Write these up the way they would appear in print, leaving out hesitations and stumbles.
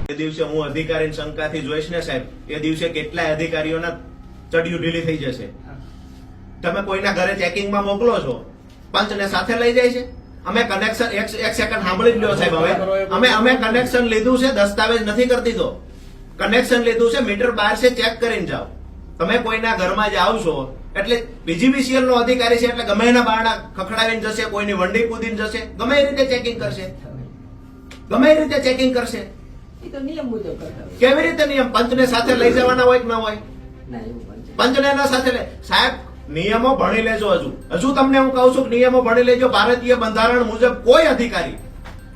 એ દિવસે હું અધિકારી શંકાથી જોઈશ ને સાહેબ, એ દિવસે કેટલાય અધિકારીઓના ચડિયું ઢીલી થઈ જશે. તમે કોઈના ઘરે ચેકિંગમાં મોકલો છો, પંચને સાથે લઈ જાય છે. અમે કનેક્શન એક સેકન્ડ સાંભળી લ્યો સાહેબ. હવે અમે કનેક્શન લીધું છે, દસ્તાવેજ નથી કરી દીધો. કનેક્શન લીધું છે, મીટર બહાર છે, ચેક કરીને જાઓ. તમે કોઈના ઘરમાં જાઓ છો એટલે બીજીવીસીએલ નો અધિકારી છે એટલે ગમે એના બારણા ખખડાવીને જશે, કોઈની વંડી કૂદીને જશે, ગમે એ રીતે ચેકિંગ કરશે, ગમે એ રીતે ચેકિંગ કરશે. કેવી રીતે નિયમ? પંચને સાથે લઈ જવાના હોય કે ન હોય? પંચને એના સાથે સાહેબ નિયમો ભણી લેજો. હજુ તમને હું કહું છું કે નિયમો ભણી લેજો. ભારતીય બંધારણ મુજબ કોઈ અધિકારી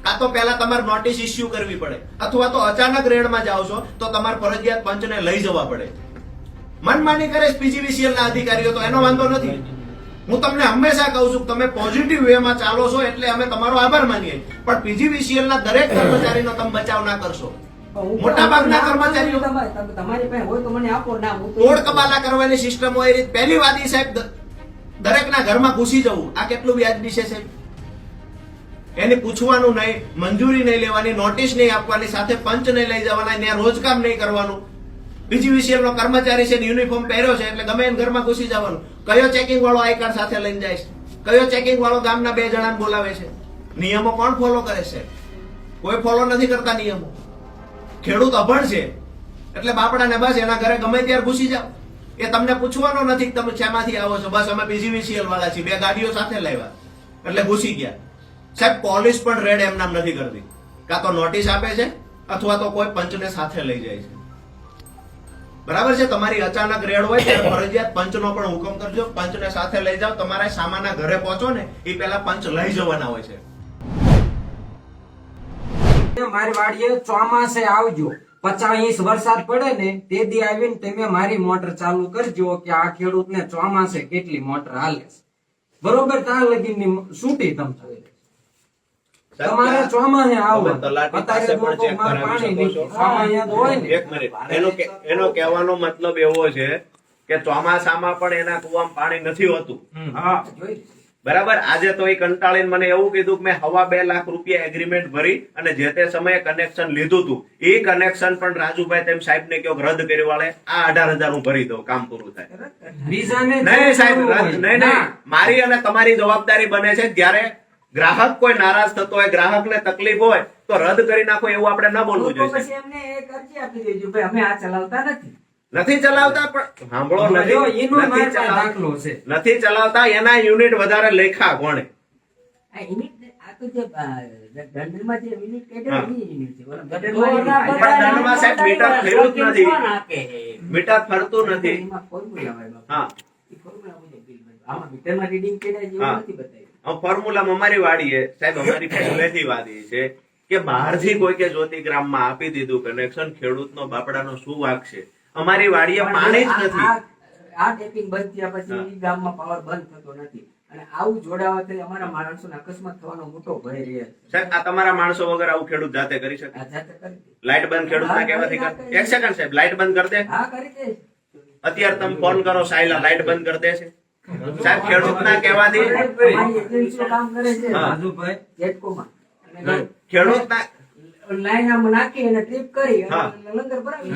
કાં તો પહેલા તમારે નોટિસ ઇસ્યુ કરવી પડે, અથવા તો અચાનક રેડમાં જાઓ છો તો તમારે ફરજિયાત પંચને લઈ જવા પડે. મનમાની કરે પીજીવીસીએલ ના અધિકારીઓ તો એનો વાંધો નથી. હું તમને હંમેશા કહું છું તમે પોઝિટિવ વે માં ચાલો છો એટલે અમે તમારો આભાર માનીએ, પણ પીજીવીસીએલ ના દરેક કર્મચારીનો તમે બચાવ ના કરશો. મોટા ભાગના કર્મચારીઓ તમારી પાસે હોય તો મને આપો. ના, તોડ કબાલા કરવાની સિસ્ટમ હોય. એ પહેલી વાત સાહેબ દરેકના ઘરમાં ઘૂસી જવું આ કેટલું વ્યાજબી છે સાહેબ? એને પૂછવાનું નહીં, મંજૂરી નહીં લેવાની, નોટિસ નહીં આપવાની, સાથે પંચ નહીં લઈ જવાના, ત્યાં રોજકામ નહીં કરવાનું. પીજીવીસીએલ નો કર્મચારી છે, યુનિફોર્મ પહેર્યો છે એટલે ગમે એને ઘરમાં ઘૂસી જવાનું. કયો ચેકિંગ વાળો આઈ કાર્ડ સાથે લઈને જાય છે? કયો ચેકિંગ વાળો ગામના 2 જણાને બોલાવે છે? નિયમો કોણ ફોલો કરે છે? કોઈ ફોલો નથી કરતા નિયમો. ખેડૂત અભણ છે એટલે બાપડાને બસ એના ઘરે ગમે ત્યારે ઘૂસી જાવ. એ તમને પૂછવાનો નથી તમે શેમાંથી આવો છો, બસ અમે પીજીવીસીએલ વાળા છીએ, 2 ગાડીઓ સાથે લાવ્યા એટલે ઘૂસી ગયા. સાહેબ પોલીસ પણ રેડ એમ નામ નથી કરતી. કાં તો નોટિસ આપે છે અથવા તો કોઈ પંચને સાથે લઈ જાય છે. બરાબર છે? તમારી અચાનક રેડ હોય ત્યારે ફરજિયાત પંચનો પણ હુકમ કરજો, પંચને સાથે લઈ જાઓ. તમારા સામાના ઘરે પહોંચો ને એ પહેલા પંચ લઈ જવાના હોય છે. મારી વાડીએ ચોમાસે આવજો, 50 ઇંચ વરસાદ પડે ને તે દી આવીને તમે મારી મોટર ચાલુ કરજો કે આ ખેડૂતને ચોમાસે કેટલી મોટર હાલે છે. બરોબર? ત્યાં લગીની છૂટી તમ તમારે ચોમાસે આવો. અત્યારે પાણી હોય ને. એક મિનિટ, એનો કહેવાનો મતલબ એવો છે કે ચોમાસામાં પણ એના કુવામાં પાણી નથી હોતું. બરાબર? આજે તો એ કંટાળીને મને એવું કીધું કે મેં 2.5 લાખ રૂપિયા એગ્રીમેન્ટ ભરી અને જે તે સમયે કનેક્શન લીધું હતું, એ કનેક્શન પણ રાજુભાઈ તેમ સાહેબ ને કહ્યો રદ કરી વાળે આ 18,000 હું ભરી દઉં, કામ પૂરું થાય. નહીં સાહેબ, નહીં. મારી અને તમારી જવાબદારી બને છે જ્યારે ગ્રાહક કોઈ નારાજ થતો હોય, ગ્રાહકને તકલીફ હોય તો રદ કરી નાખો એવું આપણે ન બોલવું જોઈએ. નથી ચલાવતા પણ સાંભળો, નથી ચલાવતા એના યુનિટ વધારે લેખા કોણે? મીટર ફરતું નથી. ફોર્મ્યુલા અમારી વાડીએ સાહેબ, અમારી પહેલેથી વાદી છે કે બહારથી કોઈ કે જ્યોતિગ્રામમાં આપી દીધું કનેક્શન, ખેડૂતનો બાપડાનો શું વાંક છે? અમારી વાડીએ પાણી જ નથી. આ ટેપિંગ બંધ થયા પછી ગામમાં પાવર બંધ થતો નથી અને આવું જોડાવાથી અમારા માણસોને અકસ્માત થવાનો મોટો ભય રહે છે. સાહેબ આ તમારા માણસો વગર આવું ખેડૂત જાતે કરી શકે? લાઈટ બંધ ખેડૂત ના કહેવાથી કર. એક સેકન્ડ સાહેબ, લાઈટ બંધ કરી દે. હા, કરી દે. અત્યારે તમે ફોન કરો સાયલા, લાઈટ બંધ કરી દે છે સાહેબ? ખેડૂત ના કહેવાથી કામ કરે છે રાજુભાઈ જેટકોમાં. ખેડૂત ના લાઈન આમ નાખી અને ટ્રીપ કરી લંગર ભરાવી.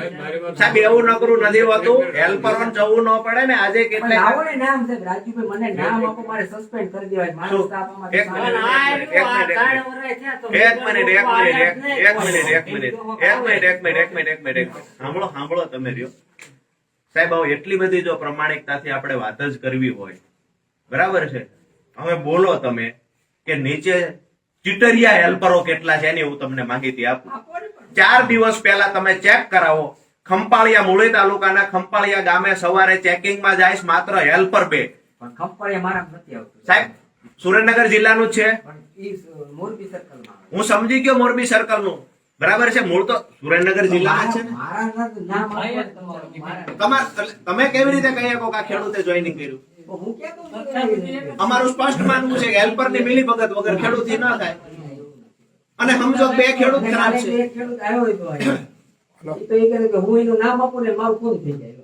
સાહેબ એવું નકરું નથી હોતું, હેલ્પર જવું ન પડે ને. આજે કેટલા આવો ને નામ સાહેબ રાજુભાઈ, મને નામ આપો, મારે સસ્પેન્ડ કરી દેવાય. મારો સ્ટાફ અમારે એક મિનિટ સાંભળો તમે રહ્યો સાહેબ. હવે એટલી બધી જો પ્રમાણિકતાથી આપણે વાત જ કરવી હોય, બરાબર છે? હવે બોલો તમે કે નીચે ચીટરિયા હેલ્પરો કેટલા છે એની હું તમને માહિતી આપું. 4 દિવસ પહેલા તમે ચેક કરાવો. ખંપાળિયા, મૂળી તાલુકાના ખંપાળિયા ગામે સવારે ચેકિંગમાં જાય માત્ર હેલ્પર 2. ખંપાળિયા મારા નથી આવતું સાહેબ. સુરેન્દ્રનગર જિલ્લાનું જ છે. મોરબી સર્કલમાં. હું સમજી ગયો મોરબી સર્કલ નું, બરાબર છે? મૂળ તો સુરેન્દ્રનગર જિલ્લામાં છે ને. તમે કેવી રીતે કહી શકો કે આ ખેડૂતે જોઈનિંગ કર્યું? અમારું સ્પષ્ટ માનવું છે કે હેલ્પર ની મિલીભગત વગર ખેડૂત ન થાય. અને સમજો 2 ખેડૂત ખરાબ છે. હું એનું નામ આપું ને મારું ફોન થઈ જાય.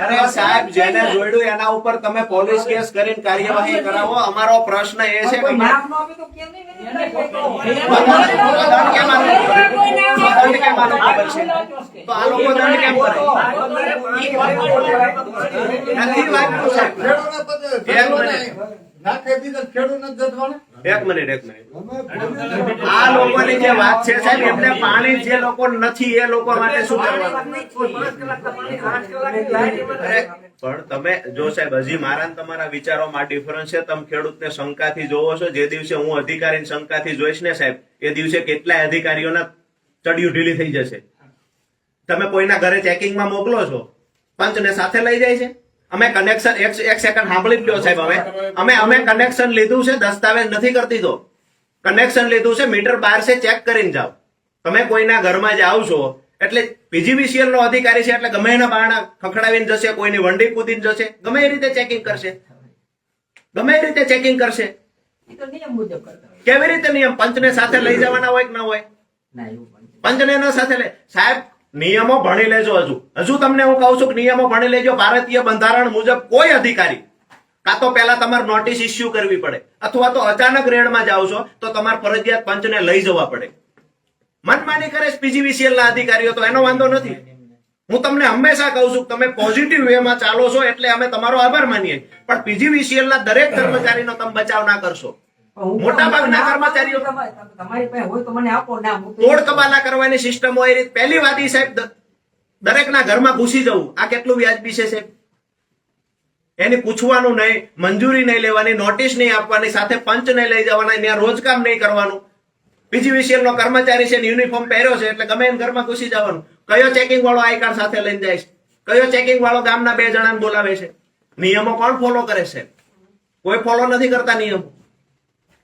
અરે સાહેબ સાહેબ જેને જોડ્યું એના ઉપર તમે પોલીસ કેસ કરીને કાર્યવાહી કરાવો. અમારો પ્રશ્ન એ છે કે કોઈ નામ ન આપે તો કેમ નહીં? દંડ કેમ આનો ખબર છે? તો આ લોકો દંડ કેમ કરે? નથી વાગ્યું સાહેબ. એક મિનિટ. આ લોકોની જે વાત છે સાહેબ, એમને પાણી જે લોકો નથી એ લોકો માટે શું કરવાનું? પણ તમે જો સાહેબ, હજી મારા ને તમારા વિચારોમાં ડિફરન્સ છે. તમે ખેડૂતને શંકાથી જોવો છો. જે દિવસે હું અધિકારીને શંકાથી જોઈશ ને સાહેબ, એ દિવસે કેટલાય અધિકારીઓના ચડિયું ઢીલી થઈ જશે. તમે કોઈના ઘરે ચેકિંગમાં મોકલો છો, પંચને સાથે લઈ જાય છે. અમે કનેક્શન એક સેકન્ડ સાંભળી લ્યો સાહેબ. હવે અમે કનેક્શન લીધું છે, દસ્તાવેજ નથી કરતી. તો કનેક્શન લીધું છે, મીટર બહાર છે, ચેક કરીને જાઓ. તમે કોઈના ઘરમાં જાઓ છો એટલે પીજીવીસીએલ નો અધિકારી છે એટલે ગમે એના બારણા ખખડાવીને જશે, કોઈની વંડી કૂદીને જશે, ગમે એ રીતે ચેકિંગ કરશે. ગમે એ રીતે ચેકિંગ કરશે. કેવી રીતે નિયમ? પંચને સાથે લઈ જવાના હોય કે ના હોય? પંચને ના સાથે લઈ. સાહેબ નિયમો ભણી લેજો. હજુ તમને હું કહું છું કે નિયમો ભણી લેજો. ભારતીય બંધારણ મુજબ કોઈ અધિકારી કાં તો પહેલા તમારે નોટિસ ઇસ્યુ કરવી પડે, અથવા તો અચાનક રેડમાં જાઓ છો તો તમારે ફરજિયાત પંચને લઈ જવા પડે. મનમાની કરે પીજીવીસીએલ ના અધિકારીઓ તો એનો વાંધો નથી. હું તમને હંમેશા કહું છું કે તમે પોઝિટિવ વે માં ચાલો છો એટલે અમે તમારો આભાર માનીએ, પણ પીજીવીસીએલ ના દરેક કર્મચારીનો તમે બચાવ ના કરશો. મોટા ભાગના કર્મચારીઓ તમારી પાસે હોય તો મને આપો. ના તોડ કબાલા કરવાની સિસ્ટમ હોય. પહેલી વાત ઈ સાહેબ, દરેકના ઘરમાં ઘૂસી જવું આ કેટલું વ્યાજબી છે સાહેબ? એની પૂછવાનું નહીં, મંજૂરી નહીં લેવાની, નોટિસ નહીં આપવાની, સાથે પંચ નહીં લઈ જવાના, ત્યાં રોજકામ નહીં કરવાનું. પીજીવીસીએલ નો કર્મચારી છે, યુનિફોર્મ પહેર્યો છે એટલે ગમે એને ઘરમાં ઘૂસી જવાનું. કયો ચેકિંગ વાળો આઈ કાર્ડ સાથે લઈને જાય છે? કયો ચેકિંગ વાળો ગામના 2 જણાને બોલાવે છે? નિયમો કોણ ફોલો કરે છે? કોઈ ફોલો નથી કરતા નિયમો.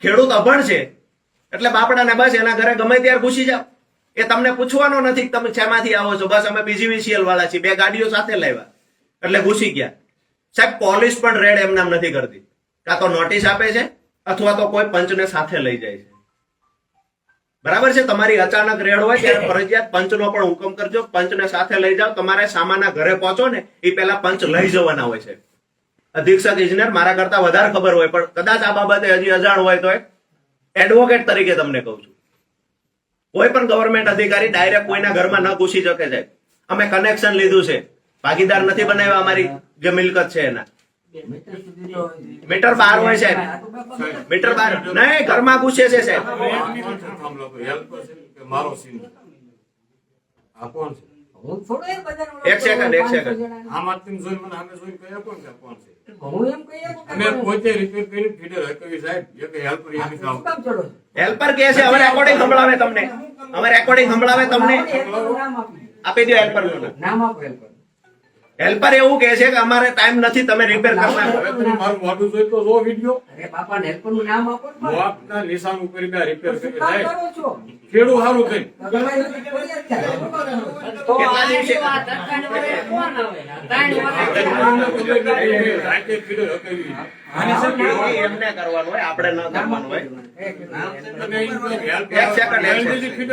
ખેડૂત અભણ છે એટલે બાપડાને બસ એના ઘરે ગમે ત્યારે ઘૂસી જાવ. એ તમને પૂછવાનો નથી તમે શેમાંથી આવો છો. બસ અમે પીજીવીસીએલ વાળા છીએ, 2 ગાડીઓ સાથે લાવ્યા એટલે ઘૂસી ગયા. સાહેબ પોલીસ પણ રેડ એમ નામ નથી કરતી. કાં તો નોટિસ આપે છે અથવા તો કોઈ પંચને સાથે લઈ જાય છે. બરાબર છે? તમારી અચાનક રેડ હોય ત્યારે ફરજિયાત પંચનો પણ હુકમ કરજો. પંચને સાથે લઈ જાઓ. તમારે સામાના ઘરે પહોંચો ને એ પહેલા પંચ લઈ જવાના હોય છે. અધિક્ષક ઇજનેર મારા કરતા વધારે ખબર હોય, પણ કદાચ આ બાબતે હજી અજાણ હોય તો એડવોકેટ તરીકે તમને કહું છું, કોઈ પણ ગવર્મેન્ટ અધિકારી ડાયરેક્ટ કોઈના ઘરમાં ન ઘૂસી શકે છે. અમે કનેક્શન લીધું છે, ભાગીદાર નથી બનાવ્યા. અમારી જે મિલકત છે એના મીટર બહાર હોય છે. મીટર બહાર નહીં, ઘરમાં ઘૂસે છે સાહેબ. એક સેકન્ડ. હેલ્પર કે છે, હવે રેકોર્ડિંગ સંભળાવે તમને. આપી દો હેલ્પર નું નામ. હેલ્પર એવું કે છે કે અમારે ટાઈમ નથી, તમે રિપેર કરવા. મારું મોઢું જોઈ તો જો વિડિયો અરે બાપા હેલ્પર નું નામ આપો ને. આપના નિશાન ઉપર મેં રિપેર કરી કામ સાહેબ. કરો છો ખેડૂ હારું થઈ કેટલા દિવસે? એમને કરવાનું હોય, આપણે ન કરવાનું હોય. એક સેકન્ડ.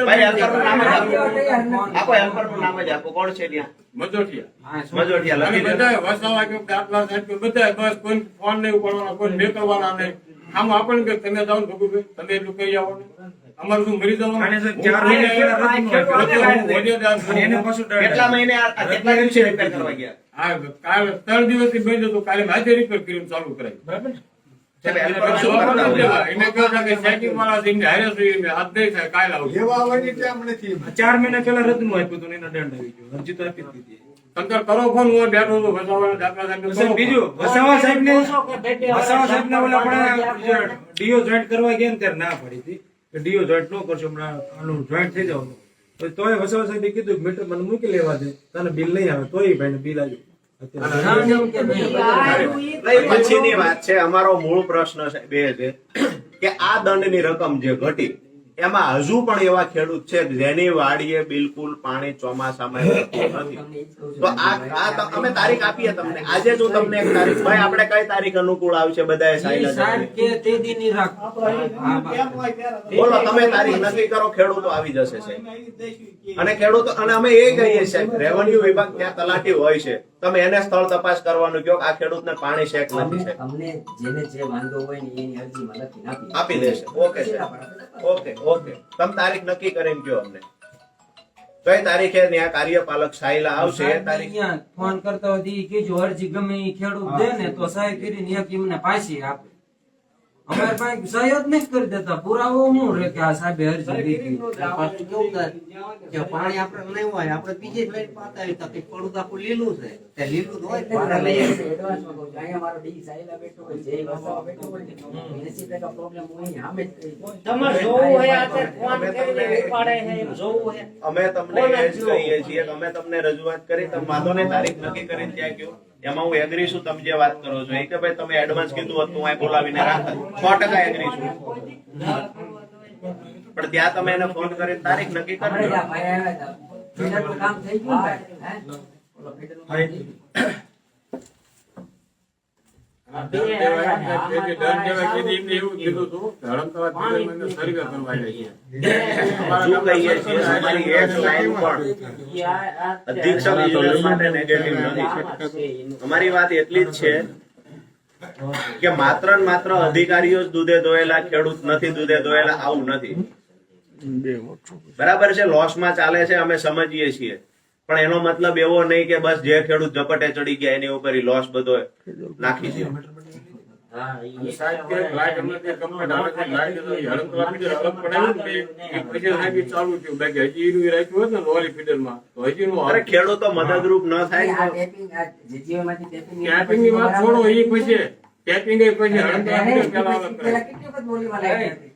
ભાઈ હેલ્પરનું નામ જ આપો. આપો હેલ્પરનું નામ જ આપો. કોણ છે ત્યાં? મજોટિયા લખી દો. બધા વસાવા કે દાખલા સાહેબ કે બધા બસ કોઈ ફોન નહીં ઉપાડવાના, કોઈ મેં કરવાના નહીં. આમ આપણને કે તમે જાઓ ને ભગુભાઈ, તમે એટલું કહી આવો ને. અમારું શું મરી જવાનું? કેટલા મહિને કેટલા દિવસે રિપેર કરવા ગયા? કાલે 3 દિવસથી બંધ હતું, કાલે માથે રિપેર કરીને ચાલુ કરાય. બરાબર સાહેબ હેલ્પર શું કરતા હોય? એને કહ્યું છે કે સેટિંગ વાળા થઈને હારે થઈને હાથ નહીં થાય, કાલે આવજો. 4 મહિના પહેલા રદનું આપ્યું હતું ને એનો દંડ આવી ગયો. અરજી તો આપી જ દીધી. અંદર કરો ફોન, હું બેઠો હતો વસાવાના દાખલા સાહેબ સાહેબ, બીજું વસાવા સાહેબને ઓલા આપણે ડીઓ જોઈન્ટ કરવા ગયા ને ત્યારે ના પડી હતી કે ડીઓ જોઈન્ટ ન કરશો, હમણાં આનું જોઈન્ટ થઈ જવાનું. તોય વસાવા સાહેબે કીધું કે મીટર મને મૂકી લેવા દે, તને બિલ નહીં આવે. તોય ભાઈને બિલ આવ્યું. પછીની વાત છે. અમારો મૂળ પ્રશ્ન બે છે કે આ દંડની રકમ જે ઘટી એમાં હજુ પણ એવા ખેડૂત છે જેની વાડીએ બિલકુલ પાણી ચોમાસામાં નથી. તો આ અમે તારીખ આપીએ તમને. આજે જો તમને એક તારીખ, ભાઈ આપણે કઈ તારીખ અનુકૂળ આવશે? બધાએ સાહેબ કે તે દીની રાખ. બોલો તમે તારીખ નક્કી કરો, ખેડૂતો આવી જશે સાહેબ. અને ખેડૂતો, અને અમે એ કહીએ સાહેબ, રેવન્યુ વિભાગ ત્યાં તલાટી હોય છે, તમે એને સ્થળ તપાસ કરવાનું કહો કે આ ખેડૂતને પાણી શેક નથી છે, અમને જેને જે વાંધો હોય ને એની અરજીમાં લખીને આપી દેશે. ઓકે સાહેબ, ઓકે. તમે તારીખ નક્કી કરીને કહો અમને કઈ તારીખે ત્યાં કાર્યપાલક સાયલા આવશે એ તારીખ. ફોન કરતા હોય તો ઈ કહેજો અરજી ગમે ઈ ખેડૂત દે ને તો સહી કરીને એક એમને પાછી આપે. અમારે પાસે સહી જ નહીં કરી દેતા, પુરાવો શું રે કે આ સાહેબે અરજી દીધી. પાછું કેવું થાય કે પાણી આપણે નહીં હોય, આપણે બીજે જ લઈને પાતા આવી તો કંઈક પડું તો આખું લીલું છે, તે લીલું જ હોય પાણી લઈએ. એડવાન્સમાં કહું છું, અહીંયા મારો ડી સાયલા બેઠો હોય, જે વસાવા બેઠો હોય ને, 80% પ્રોબ્લેમ હોય ને સામે જ કહી દઉં. તમારે જોવું હોય આ તે ફોન કરીને ઉપાડે છે, એમ જોવું હોય. અમે તમને એ જ કહીએ છીએ કે અમે તમને રજૂઆત કરી, તમે વાંધો નહીં તારીખ નક્કી કરીને ત્યાં કહો. એમાં હું એગ્રી છું તમે જે વાત કરો છો એ કે ભાઈ તમે એડવાન્સ કીધું હોત તો હું અહીં બોલાવીને રાખત, 100% એગ્રી છું. પણ ત્યાં તમે એને ફોન કરીને તારીખ નક્કી આપણે કરી દો. ત્યાં ભાઈ આવ્યા હતા. ફીડરનું કામ થઈ ગયું ને ભાઈ? હે? ઓલો ફીડરનું કામ થઈ ગયું? દંડ દેવાય કીધી એમને એવું કીધું હતું કે હડમતાબાદ ફિડરમેનને સર્વે કરવા જાય છે. શું કહીએ છીએ અમારી એક લાઈન પણ અધિક્ષક યુનિયન માટે નેગેટિવ નથી. અમારી વાત એટલી જ છે કે માત્ર ને માત્ર અધિકારીઓ જ દૂધે દોયેલા, ખેડૂત નથી દૂધે દોયેલા, આવું નથી. બરાબર છે, લોસમાં ચાલે છે, અમે સમજીએ છીએ, પણ એનો મતલબ એવો નહીં કે બસ જે ખેડૂત ઝપટે ચડી ગયા એની ઉપર લોસ બધો નાખી દે. સાહેબ કે લાઈટ અમને જે કમ્પ્લેટ આવે છે, લાઈટ તો એ હડમતાબાદ ફીડર અલગ પડાવ્યું ને એ પછી સાહેબ ઈ ચાલુ થયું. બાકી હજી એનું રાખ્યું હોત ને લોલી ફીડરમાં તો હજી નું અરે ખેડૂતો મદદરૂપ ન આ થાય તો ટેપિંગ, આ જીજીઓમાંથી ટેપિંગ ટેપિંગ ની વાત છોડો, એ પછી ટેપિંગ એ પછી હડમતાબાદ ફીડર પેલા અલગ કરે. પેલા કેટલી વખત બોલીમાં લાગી હતી?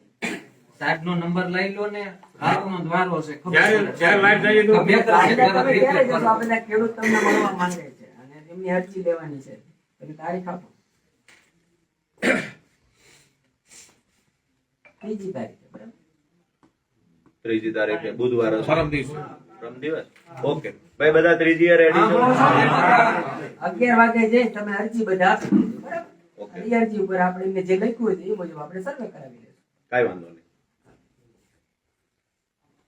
સાહેબનો નંબર લઈ લો ને, હાથનો દ્વારો છે, ખબર જ્યારે લાઈટ જાય તો બે કલાક તમે પહેલા ક્યારે repair જશો? કરો. આ બધા ખેડૂત તમને મળવા માંગે છે અને એમની અરજી લેવાની છે, એની તારીખ આપો. 3જી તારીખે, બરાબર? 3જી તારીખે બુધવાર હશે. પરમ દિવસે પરમ દિવસ. ઓકે ભાઈ, બધા 3જી રેડી છો? 11 વાગે જઈ તમે અરજી બધા આપી દીધી, બરાબર? ઓકે, અને એ અરજી ઉપર આપણે એમને જે લખ્યું હોય છે એ મુજબ આપણે સર્વે કરાવી લઈશું. કાંઈ વાંધો નહીં.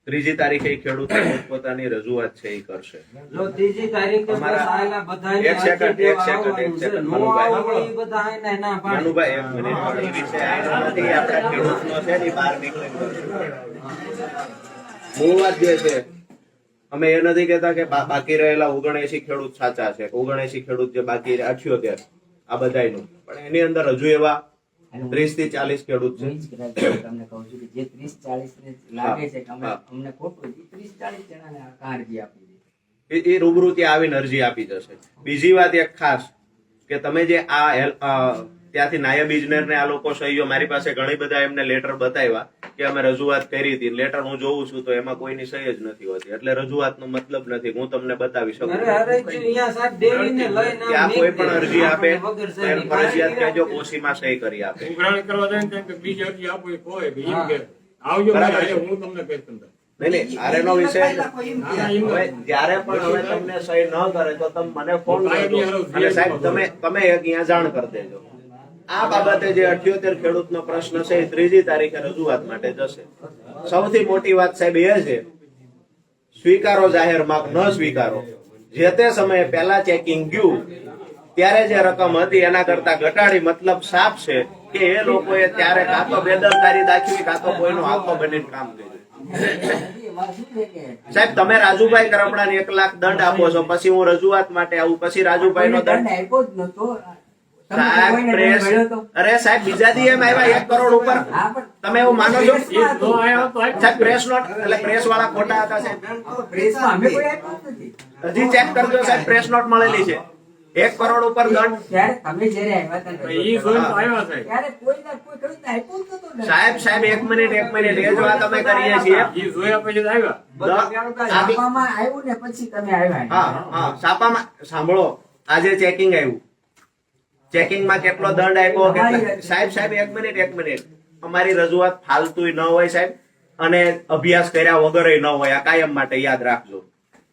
3જી તારીખે ઈ ખેડૂત પોતાની રજૂઆત છે એ કરશે. જો ત્રીજી તારીખે અમારા- બસ આયેલા બધાને એક સેકન્ડ, અરજી દેવા એક સેકન્ડ, આવવાનું છે. એક સેકન્ડ, નો મનુભાઈ. આવો ઈ બધા આઈને ના પાડે. મનુભાઈ, એક મિનિટ પણ એ વિષય આવ્યો નથી. આપણા ખેડૂતનો છે ને, ઈ બહાર નીકળી ગયો. મૂળ વાત જે છે, અમે એ નથી કહેતા કે બાકી રહેલા 79 ખેડૂત સાચા છે, 79 ખેડૂત જે બાકી રહ્યા 78 આ બધાયનું, પણ એની અંદર હજુ એવા 30 થી 40 ખેડૂત છે. હું ઈ જ કદાચ તમને કહું છું કે જે 30-40 ને લાગે છે કે હા. અમને ખોટું છે, 30-40 જણાને આ અરજી આપી દીધી. એ રૂબરૂ ત્યાં આવીને અરજી આપી જશે. બીજી વાત એક ખાસ કે તમે જે ત્યાંથી નાયબ ઇજનેરને આ લોકો સહીઓ, મારી પાસે ઘણી બધા એમને લેટર બતાવ્યા કે અમે રજૂઆત કરી હતી, લેટર હું જોઉં છું તો એમાં કોઈની સહી જ નથી હોતી, એટલે રજૂઆતનો મતલબ નથી. હું તમને બતાવી શકું અરે અરજી અહીંયા સાહેબ ડેરીને લઈને ત્યાં કોઈ પણ અરજી આપે વગર તો એને ફરજિયાત કહેજો ઓછીમાં સહી કરી આપે. ઉઘરાણી કરવા જાય ને તેમ કે બીજી અરજી આપો એ હોય કે એમ કે આવજો ભાઈ, આજે હું તમને કહીશ તમને. નહીં, આરેનો વિષય લખાય એમ કે. હવે જ્યારે પણ હવે તમને સહી ન કરે તો તમે મને ફોન કરજો અને સાહેબ તમે એક અહીંયા જાણ કરી દેજો. આ બાબતે જે 78 ખેડૂતનો પ્રશ્ન છે એ 3જી તારીખે રજૂઆત માટે જશે. સૌથી મોટી વાત સાહેબ એ છે, સ્વીકારો જાહેરમાં ન સ્વીકારો, જે તે સમયે પહેલા ચેકિંગ ગયું ત્યારે જે રકમ હતી એના કરતા ઘટાડી, મતલબ સાફ છે કે એ લોકોએ ત્યારે કાં તો બેદરકારી દાખવી કાં તો કોઈનો આખો બનીને કામ કર્યું. એમાં શું છે કે સાહેબ તમે રાજુભાઈ કરપડાને 1 લાખ દંડ આપો છો, પછી હું રજૂઆત માટે આવું, પછી રાજુભાઈ નો કોઈને દંડ. દંડ આપ્યો જ નહોતો. તમે સાહેબ કોઈને દંડ પ્રેસ, મળ્યો તો? અરે સાહેબ બીજા દી એમ આવ્યા 1 કરોડ ઉપર. હા, પણ તમે એવું માનો છો? એ તો આયા તો આપ્યું. સાહેબ પ્રેસ નોટ, એટલે પ્રેસ વાળા ખોટા હતા સાહેબ. પ્રેસમાં અમે કોઈ આપ્યો જ નથી. હજી ચેક કરજો સાહેબ, પ્રેસ નોટ મળેલી છે. 1 કરોડ ઉપર દંડ. ત્યારે તમે જ્યારે આવ્યા હતા ને, ઈ જોઈને તો આવ્યા સાહેબ. ત્યારે કોઈને કોઈ ખેડૂતને આપ્યો જ નહોતો દંડ. સાહેબ 1 મિનિટ, એ જ વાત અમે કરીએ છીએ. ઈ જોયા પછી જ આવ્યા. છાપામાં આવ્યું ને પછી તમે આવ્યા. હા, છાપામાં સાંભળો, આજે ચેકિંગ આવ્યું, ચેકિંગમાં કેટલો દંડ આપ્યો સાહેબ 1 મિનિટ. અમારી રજૂઆત ફાલતુય ન હોય સાહેબ, અને અભ્યાસ કર્યા વગર ન હોય, આ કાયમ માટે યાદ રાખજો.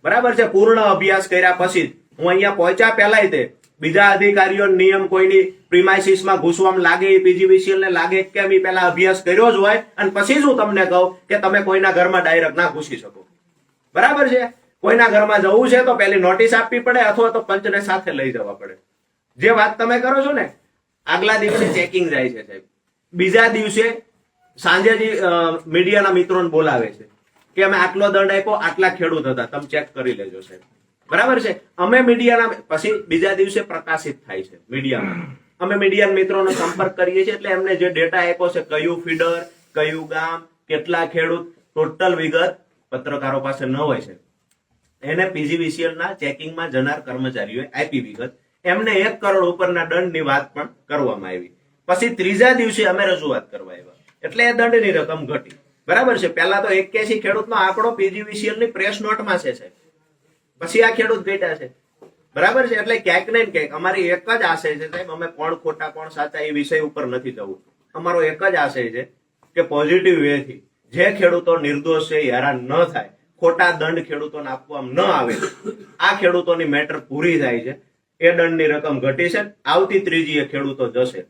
બરાબર છે, પૂર્ણ અભ્યાસ કર્યા પછી જ. હું અહીંયા પહોંચ્યા પહેલાય તે બીજા અધિકારીઓ નિયમ કોઈની પ્રિમાઇસીસમાં ઘૂસવામાં લાગે, પીજીવીસીએલ ને લાગે કેમ, એ પહેલા અભ્યાસ કર્યો જ હોય, અને પછી જ હું તમને કહું કે તમે કોઈના ઘરમાં ડાયરેક્ટ ના ઘૂસી શકો. બરાબર છે, કોઈના ઘરમાં જવું છે તો પહેલી નોટિસ આપવી પડે અથવા તો પંચને સાથે લઈ જવા પડે. જે વાત તમે કરો છો ને, આગલા દિવસે ચેકિંગ જાય છે સાહેબ, બીજા દિવસે સાંજે મીડિયાના મિત્રોને બોલાવે છે કે અમે આટલો દંડ આપ્યો, આટલા ખેડૂત હતા, તમે ચેક કરી લેજો સાહેબ. બરાબર છે. અમે મીડિયાના પછી બીજા દિવસે પ્રકાશિત થાય છે મીડિયામાં. અમે મીડિયાના મિત્રોનો સંપર્ક કરીએ છીએ એટલે એમને જે ડેટા આપ્યો છે, કયું ફીડર, કયું ગામ, કેટલા ખેડૂત, ટોટલ વિગત પત્રકારો પાસે ન હોય છે. એને પીજીવીસીએલ ના ચેકિંગમાં જનાર કર્મચારીઓએ આપી વિગત. એમને 1 કરોડ ઉપરના દંડની વાત પણ કરવામાં આવી. પછી ત્રીજા દિવસે અમે રજૂઆત કરવા આવ્યા એટલે એ દંડની રકમ ઘટી. બરાબર છે. પહેલા તો 81 ખેડૂતનો આંકડો પીજીવીસીએલ ની પ્રેસ નોટમાં છે સાહેબ, પછી આ ખેડૂત ઘટ્યા છે. બરાબર છે. એટલે ક્યાંક ને ક્યાંક અમારી એક જ આશય છે સાહેબ, અમે કોણ ખોટા કોણ સાચા એ વિષય ઉપર નથી જવું. અમારો એક જ આશય છે કે પોઝિટિવ વે થી જે ખેડૂતો નિર્દોષ છે હેરાન ન થાય, ખોટા દંડ ખેડૂતોને આપવામાં ન આવે, આ ખેડૂતોની મેટર પૂરી થાય છે. એ દંડની રકમ ઘટી છે. આવતી ત્રીજી એ ખેડૂતો જશે.